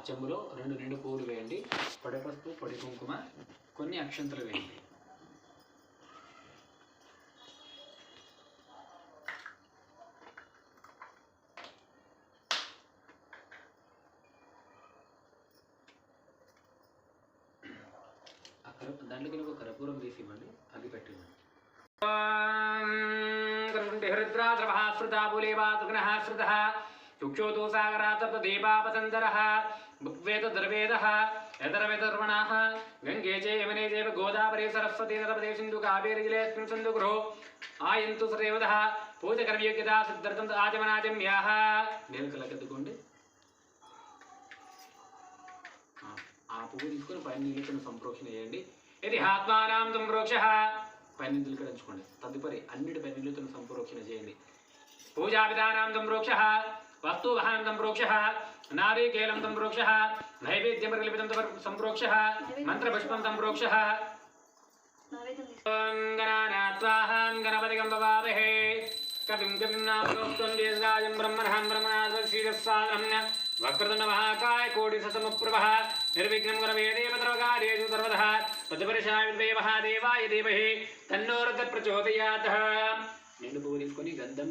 చెంబులో రెండు పువ్వులు వేయండి, పొడి పసుపు, పొడి కుంకుమ, కొన్ని అక్షంతలు వేయండి. దాంట్లోకి ఒక కర్పూరం తీసి ఇవ్వండి, అది పెట్టివ్వండి. चुक्षोतो सागरातपदेपापतंतरः भुक्वेतद्रवेदः यतरवेतर्वणाः गंगे च यमुने चैव गोदावरी सरस्वती नर्मदे सिन्धु कावेरी जलेऽस्मिन् सिन्धुगुरो आयन्तु सर्वदः पूजकर्मयोग्यता सिद्ध्यर्थं आचमनाचम्याः నేలకలకెత్తుకోండి. ఆ పువ్వు తీసుకొని పైన నీళ్ళతో సంప్రోక్షణ చేయండి. ఇది ఆత్మానాం సంప్రోక్షః పైన నీళ్ళు కడించుకోండి. తదుపరి అన్నిటి పైన నీళ్ళతో సంప్రోక్షణ చేయండి. पूजा विधानां संप्रोक्षः वस्तुवाहनं संप्रोक्षः नारिकेलं संप्रोक्षः नैवेद्यमर्गलिपितं संप्रोक्षः मंत्रपुष्पं संप्रोक्षः गणानात्वाहं गणपतिं भवामहे कविं नामस्तुल्येस्गायं ब्रह्मणः ब्रह्मणाद्वशीरस्सादनं वक्रतुण्डमहाकाय कोटिसमप्रभः निर्विघ्नं गुरवे देव सर्वकार्येषु सर्वतः तद्वर्षाय देवः देवाय धीमहि तन्नो रुद्रः प्रचोदयात्. నిండు పువ్వు తీసుకొని గంధం